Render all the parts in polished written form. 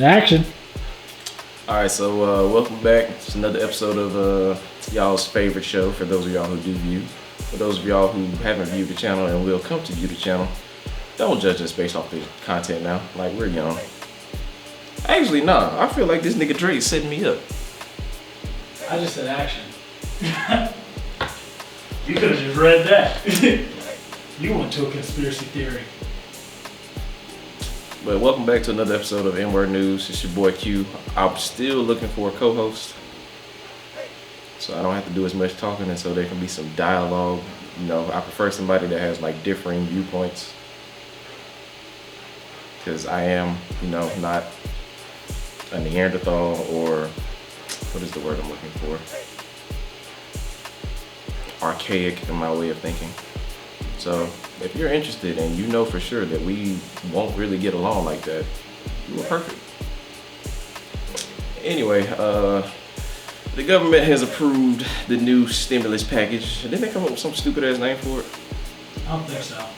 Action. Alright, so welcome back. It's another episode of y'all's favorite show for those of y'all who do view. For those of y'all who haven't viewed the channel and will come to view the channel, don't judge us based off the content now. Like, we're young. Actually, nah. I feel like this nigga Dre is setting me up. I just said action. You could have just read that. You went to a conspiracy theory. But welcome back to another episode of Inword News. It's your boy Q. I'm still looking for a co-host, so I don't have to do as much talking, and so there can be some dialogue. You know, I prefer somebody that has like differing viewpoints, because I am, you know, not a Neanderthal, or what is the word I'm looking for? Archaic in my way of thinking. So if you're interested and you know for sure that we won't really get along like that, you are perfect. Anyway, the government has approved the new stimulus package. Didn't they come up with some stupid ass name for it? I don't think so. I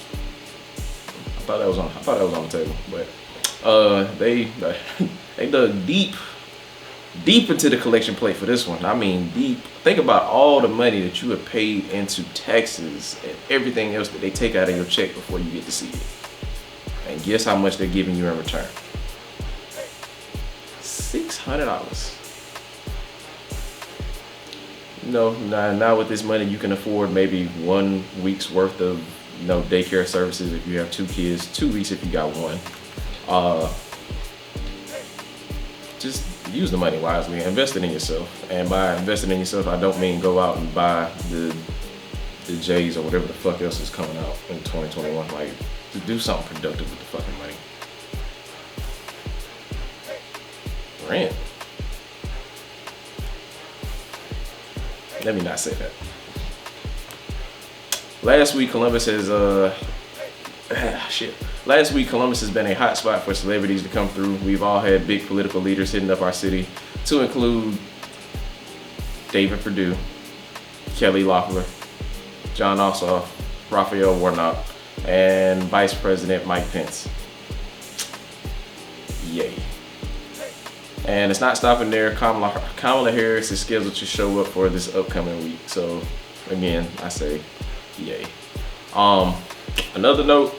thought that was on the table, but they dug deep into the collection plate for this one. I mean, deep. Think about all the money that you have paid into taxes and everything else that they take out of your check before you get to see it. And guess how much they're giving you in return? $600. You know, now with this money, you can afford maybe 1 week's worth of, you know, daycare services if you have 2 kids, 2 weeks if you got one. Just use the money wisely, invest it in yourself. And by investing in yourself, I don't mean go out and buy the J's or whatever the fuck else is coming out in 2021. Like, to do something productive with the fucking money. Rent. Let me not say that. Last week, Columbus has been a hot spot for celebrities to come through. We've all had big political leaders hitting up our city, to include David Perdue, Kelly Loeffler, John Ossoff, Raphael Warnock, and Vice President Mike Pence. Yay. And it's not stopping there. Kamala Harris is scheduled to show up for this upcoming week. So again, I say yay. Another note,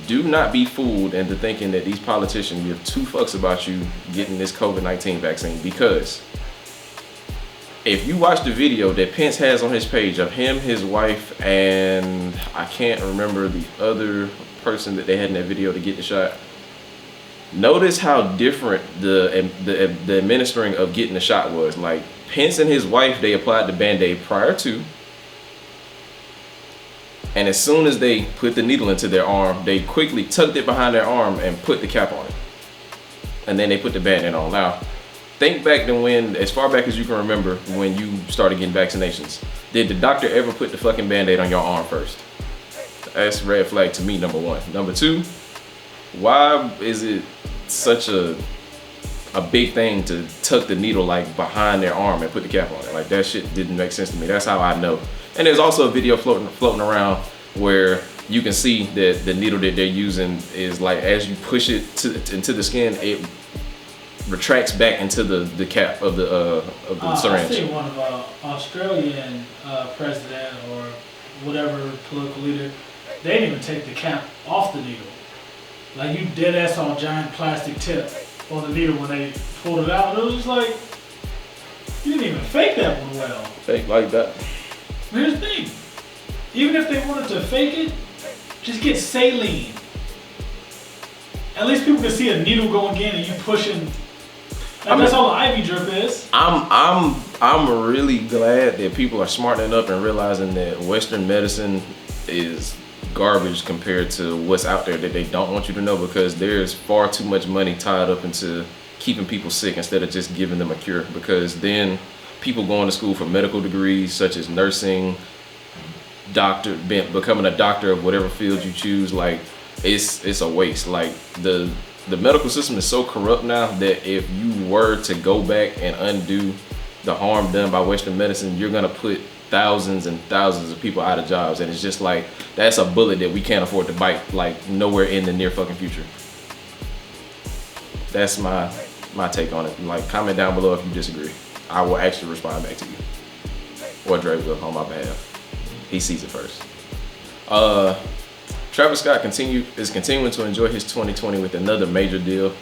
do not be fooled into thinking that these politicians give 2 fucks about you getting this COVID-19 vaccine, because if you watch the video that Pence has on his page of him, his wife, and I can't remember the other person that they had in that video to get the shot, notice how different the administering of getting the shot was. Like, Pence and his wife, they applied the Band-Aid prior to, and as soon as they put the needle into their arm, they quickly tucked it behind their arm and put the cap on it. And then they put the Band-Aid on. Now, think back to when, as far back as you can remember, when you started getting vaccinations. Did the doctor ever put the fucking Band-Aid on your arm first? That's red flag to me, number 1. Number 2, why is it such a big thing to tuck the needle like behind their arm and put the cap on it? Like, that shit didn't make sense to me. That's how I know. And there's also a video floating around where you can see that the needle that they're using is like, as you push it into the skin, it retracts back into the cap of the syringe. I see one of Australian president or whatever political leader, they didn't even take the cap off the needle. Like, you dead ass saw a giant plastic tip on the needle when they pulled it out, and it was just like, you didn't even fake that one well. Fake like that. Here's the thing, even if they wanted to fake it, just get saline. At least people can see a needle going in and you pushing. That's all the IV drip is. I'm really glad that people are smartening up and realizing that Western medicine is garbage compared to what's out there that they don't want you to know, because there's far too much money tied up into keeping people sick instead of just giving them a cure. Because then people going to school for medical degrees such as nursing, becoming a doctor of whatever field you choose, like, it's a waste. Like, the medical system is so corrupt now that if you were to go back and undo the harm done by Western medicine, you're gonna put thousands and thousands of people out of jobs, and it's just like, that's a bullet that we can't afford to bite, like, nowhere in the near fucking future. that's my take on it. Like, comment down below if you disagree. I will actually respond back to you. Or Dre will on my behalf. He sees it first. Travis Scott is continuing to enjoy his 2020 with another major deal.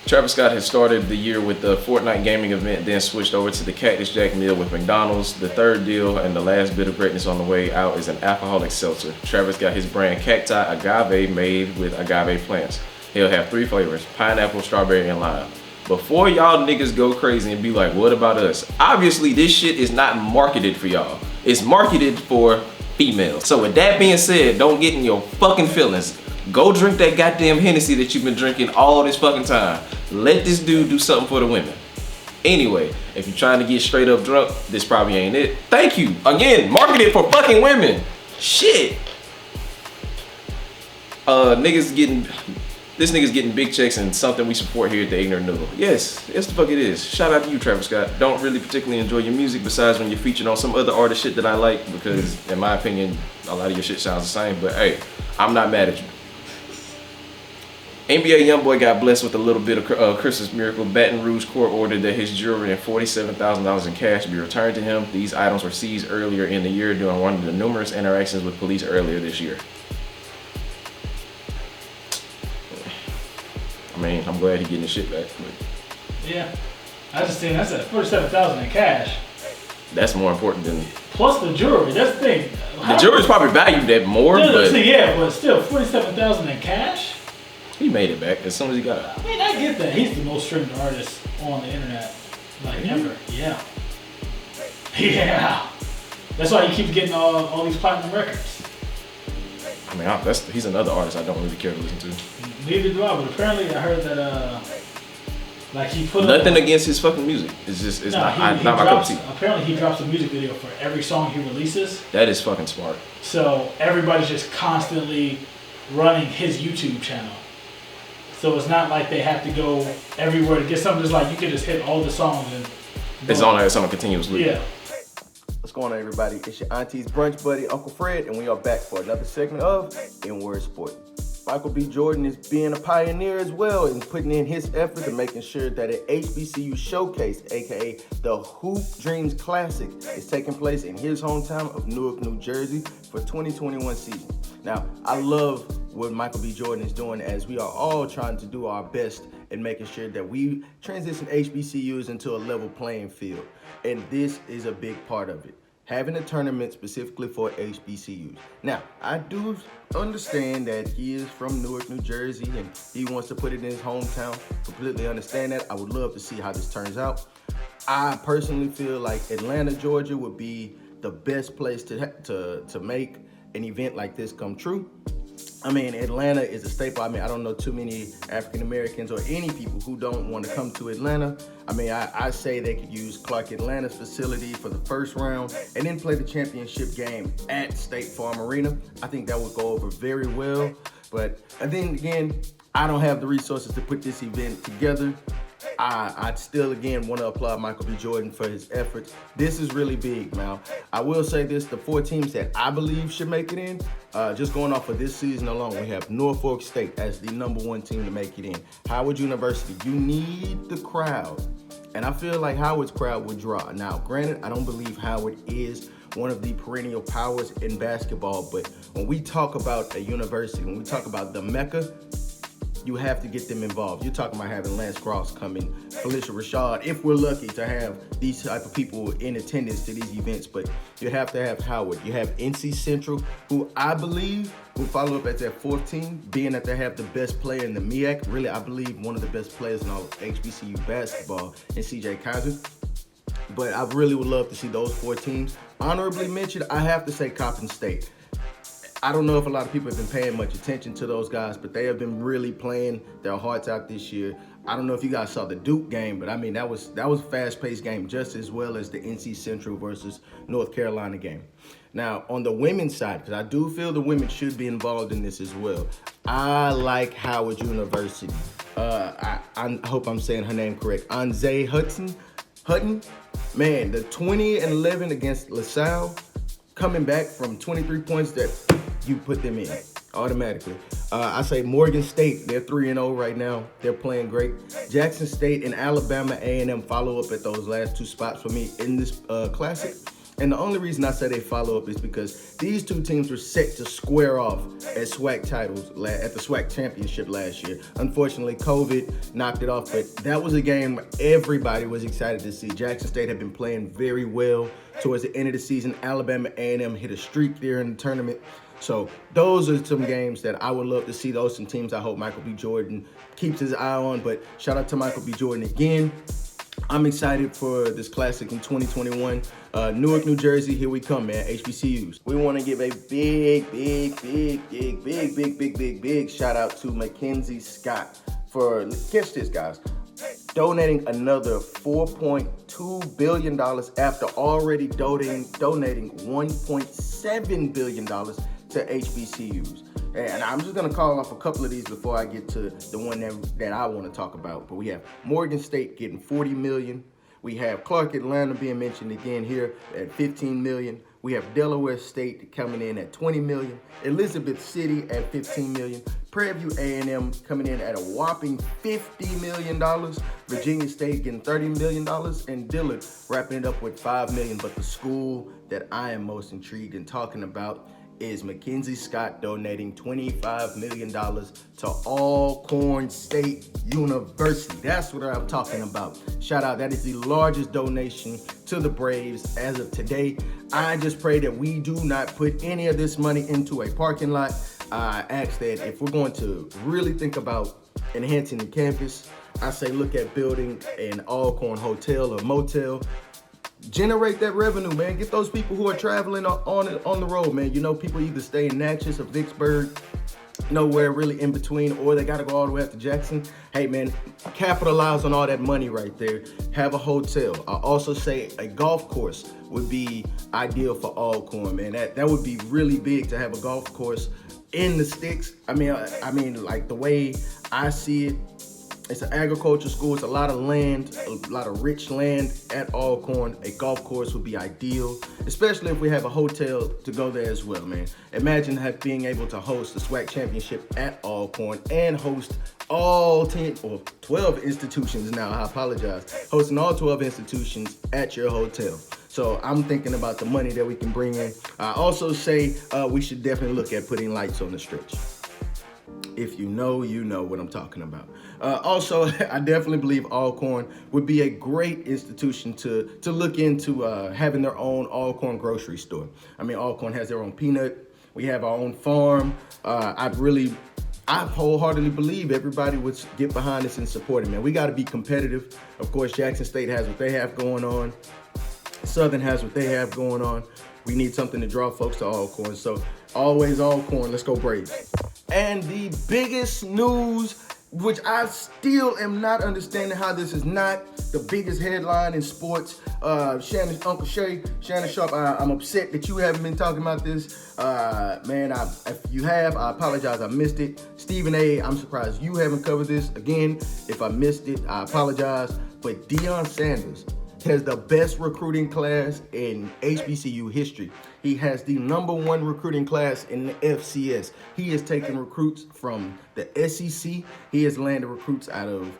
Travis Scott has started the year with the Fortnite gaming event, then switched over to the Cactus Jack meal with McDonald's. The third deal and the last bit of greatness on the way out is an alcoholic seltzer. Travis got his brand Cacti Agave made with agave plants. He'll have 3 flavors, pineapple, strawberry, and lime. Before y'all niggas go crazy and be like, what about us? Obviously, this shit is not marketed for y'all. It's marketed for females. So with that being said, don't get in your fucking feelings. Go drink that goddamn Hennessy that you've been drinking all this fucking time. Let this dude do something for the women. Anyway, if you're trying to get straight up drunk, this probably ain't it. Thank you. Again, marketed for fucking women. Shit. This nigga's getting big checks and something we support here at the Ignorant Noodle. Yes the fuck it is. Shout out to you, Travis Scott. Don't really particularly enjoy your music besides when you're featured on some other artist shit that I like, because in my opinion, a lot of your shit sounds the same, but hey, I'm not mad at you. NBA YoungBoy got blessed with a little bit of Christmas miracle. Baton Rouge court ordered that his jewelry and $47,000 in cash be returned to him. These items were seized earlier in the year during one of the numerous interactions with police earlier this year. I mean, I'm glad he's getting his shit back. But yeah, I just seen that's at $47,000 in cash. That's more important than. Plus the jewelry. That's the thing. The jewelry's probably valued at more, but yeah, but still $47,000 in cash. He made it back as soon as he got it. I mean, I get that. He's the most streamed artist on the internet, like ever. Yeah. Yeah. That's why he keeps getting all these platinum records. I mean, he's another artist I don't really care to listen to. Neither do I, but apparently I heard that like he put nothing against his fucking music. It's just not my cup of tea. Apparently he drops a music video for every song he releases. That is fucking smart. So everybody's just constantly running his YouTube channel. So it's not like they have to go everywhere to get something. It's like you can just hit all the songs and it's on a continuous loop. Yeah. What's going on, everybody? It's your auntie's brunch buddy, Uncle Fred, and we are back for another segment of Inword Sport. Michael B. Jordan is being a pioneer as well and putting in his effort to making sure that an HBCU showcase, aka the Hoop Dreams Classic, is taking place in his hometown of Newark, New Jersey for 2021 season. Now, I love what Michael B. Jordan is doing as we are all trying to do our best in making sure that we transition HBCUs into a level playing field. And this is a big part of it. Having a tournament specifically for HBCUs. Now, I do understand that he is from Newark, New Jersey, and he wants to put it in his hometown. Completely understand that. I would love to see how this turns out. I personally feel like Atlanta, Georgia would be the best place to make an event like this come true. I mean, Atlanta is a staple. I mean, I don't know too many African Americans or any people who don't want to come to Atlanta. I mean, I say they could use Clark Atlanta's facility for the first round and then play the championship game at State Farm Arena. I think that would go over very well. But then again, I don't have the resources to put this event together. I still, again, want to applaud Michael B. Jordan for his efforts. This is really big. Now, I will say this, the 4 teams that I believe should make it in, just going off of this season alone, we have Norfolk State as the #1 team to make it in. Howard University, you need the crowd. And I feel like Howard's crowd would draw. Now, granted, I don't believe Howard is one of the perennial powers in basketball, but when we talk about a university, when we talk about the Mecca, you have to get them involved. You're talking about having Lance Cross coming, Felicia Rashad, if we're lucky to have these type of people in attendance to these events, but you have to have Howard. You have NC Central, who I believe will follow up as their 4th team, being that they have the best player in the MEAC. Really, I believe one of the best players in all of HBCU basketball in CJ Kaiser. But I really would love to see those 4 teams. Honorably mentioned, I have to say Coppin State. I don't know if a lot of people have been paying much attention to those guys, but they have been really playing their hearts out this year. I don't know if you guys saw the Duke game, but I mean, that was a fast-paced game just as well as the NC Central versus North Carolina game. Now, on the women's side, because I do feel the women should be involved in this as well, I like Howard University. I hope I'm saying her name correct. Anze Hutton, man, the 20-11 against LaSalle, coming back from 23 points that you put them in. Automatically. I say Morgan State, they're 3-0 right now. They're playing great. Jackson State and Alabama A&M follow up at those last two spots for me in this classic. And the only reason I say they follow up is because these two teams were set to square off at SWAC titles at the SWAC championship last year. Unfortunately, COVID knocked it off, but that was a game everybody was excited to see. Jackson State had been playing very well towards the end of the season. Alabama A&M hit a streak there in the tournament. So those are some games that I would love to see. Those some teams I hope Michael B. Jordan keeps his eye on. But shout out to Michael B. Jordan again. I'm excited for this classic in 2021. Newark, New Jersey, here we come, man. HBCUs. We want to give a big shout out to Mackenzie Scott for, catch this, guys, donating another $4.2 billion after already donating $1.7 billion to HBCUs. And I'm just gonna call off a couple of these before I get to the one that I want to talk about. But we have Morgan State getting $40 million. We have Clark Atlanta being mentioned again here at $15 million. We have Delaware State coming in at $20 million. Elizabeth City at $15 million. Prairie View A&M coming in at a whopping $50 million. Virginia State getting $30 million. And Dillard wrapping it up with $5 million. But the school that I am most intrigued in talking about is Mackenzie Scott donating $25 million to Alcorn State University. That's what I'm talking about. Shout out. That is the largest donation to the Braves as of today. I just pray that we do not put any of this money into a parking lot. I ask that if we're going to really think about enhancing the campus, I say look at building an Alcorn hotel or motel. Generate that revenue, man. Get those people who are traveling on the road, man. You know, people either stay in Natchez or Vicksburg, nowhere really in between, or they got to go all the way up to Jackson. Hey, man, capitalize on all that money right there. Have a hotel. I also say a golf course would be ideal for Alcorn, man. That would be really big to have a golf course in the sticks. I mean, like the way I see it, it's an agriculture school. It's a lot of land, a lot of rich land at Alcorn. A golf course would be ideal, especially if we have a hotel to go there as well, man. Imagine being able to host the SWAC championship at Alcorn and host all 10 or 12 institutions now. I apologize. Hosting all 12 institutions at your hotel. So I'm thinking about the money that we can bring in. I also say we should definitely look at putting lights on the stretch. If you know, you know what I'm talking about. Also, I definitely believe Alcorn would be a great institution to look into having their own Alcorn grocery store. I mean, Alcorn has their own peanut. We have our own farm. I wholeheartedly believe everybody would get behind us and support it, man. We got to be competitive. Of course, Jackson State has what they have going on. Southern has what they have going on. We need something to draw folks to Alcorn. So always Alcorn. Let's go Braves. And the biggest news, which I still am not understanding how this is not the biggest headline in sports. Uncle Shannon Sharp, I'm upset that you haven't been talking about this. Man, if you have, I apologize, I missed it. Stephen A., I'm surprised you haven't covered this. Again, if I missed it, I apologize. But Deion Sanders has the best recruiting class in HBCU history. He has the #1 recruiting class in the FCS. He has taken recruits from the SEC. He has landed recruits out of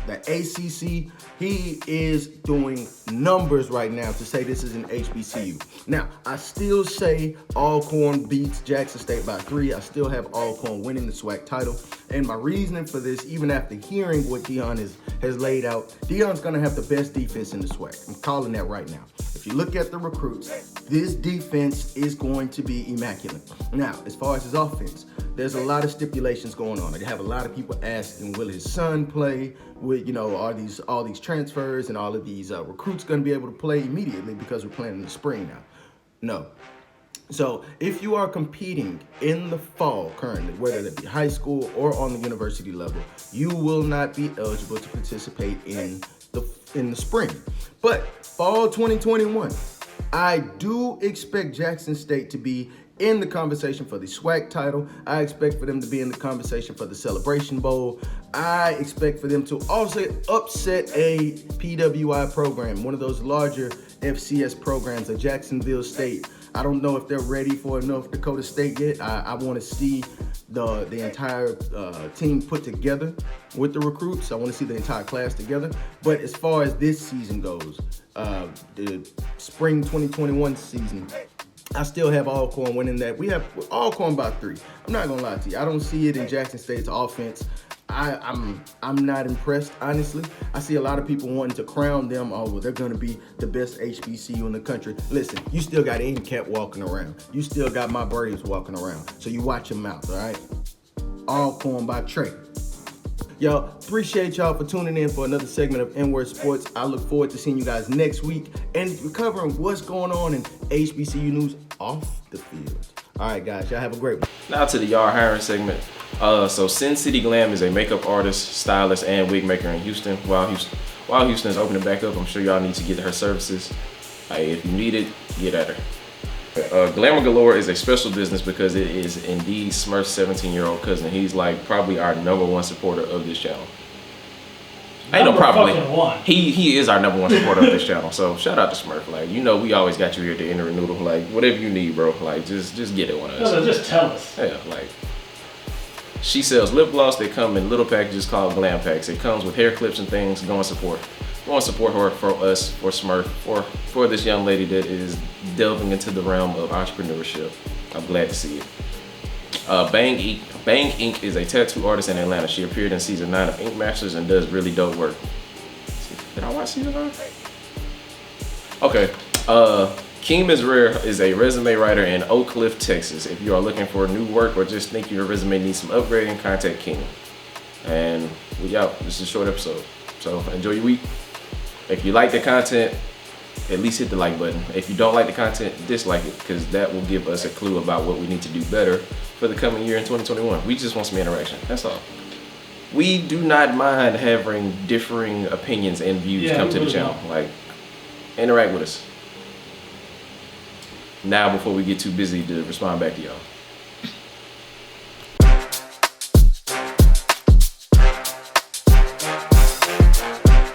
the ACC. He is doing numbers right now to say this is an HBCU. Now, I still say Alcorn beats Jackson State by 3. I still have Alcorn winning the SWAC title. And my reasoning for this, even after hearing what Deion has laid out, Deion's going to have the best defense in the SWAC. I'm calling that right now. If you look at the recruits, this defense is going to be immaculate. Now, as far as his offense, there's a lot of stipulations going on. I have a lot of people asking, will his son play? Are all these transfers and all of these recruits going to be able to play immediately because we're playing in the spring now? No. So if you are competing in the fall currently, whether it be high school or on the university level, you will not be eligible to participate in the spring. But fall 2021, I do expect Jackson State to be in the conversation for the SWAC title. I expect for them to be in the conversation for the Celebration Bowl. I expect for them to also upset a PWI program, one of those larger FCS programs, a Jacksonville State. I don't know if they're ready for North Dakota State yet. I want to see the entire team put together with the recruits. I want to see the entire class together. But as far as this season goes, the spring 2021 season, I still have Alcorn winning that. We have Alcorn by 3. I'm not gonna lie to you. I don't see it in Jackson State's offense. I'm not impressed, honestly. I see a lot of people wanting to crown them. Oh, well, they're gonna be the best HBCU in the country. Listen, you still got NCAT walking around. You still got my Braves walking around. So you watch your mouth, all right? Alcorn by Trey. Y'all, appreciate y'all for tuning in for another segment of Inword Sports. I look forward to seeing you guys next week and covering what's going on in HBCU news off the field. All right, guys, y'all have a great one. Now to the yard hiring segment. So Sin City Glam is a makeup artist, stylist, and wig maker in Houston. While Houston is opening back up, I'm sure y'all need to get her services. If you need it, get at her. Glamour Galore is a special business because it is indeed Smurf's 17-year-old cousin. He's like probably our #1 supporter of this channel. Ain't no probably. He is our #1 supporter of this channel. So shout out to Smurf. Like, you know, we always got you here at the Ignorant Noodle. Like, whatever you need, bro. Like, just get it on us. No, just tell us. Yeah, like. She sells lip gloss. They come in little packages called glam packs. It comes with hair clips and things. Go and support her for us, for Smurf, for this young lady that is delving into the realm of entrepreneurship. I'm glad to see it. Bang Inc. is a tattoo artist in Atlanta. She appeared in season 9 of Ink Masters and does really dope work. Did I watch season 9? Okay. Keem is Rare is a resume writer in Oak Cliff, Texas. If you are looking for new work or just think your resume needs some upgrading, contact Keem. And we out. This is a short episode. So enjoy your week. If you like the content, at least hit the like button. If you don't like the content, dislike it, because that will give us a clue about what we need to do better for the coming year in 2021. We just want some interaction. That's all. We do not mind having differing opinions and views come to the channel. Like, interact with us. Now, before we get too busy to respond back to y'all.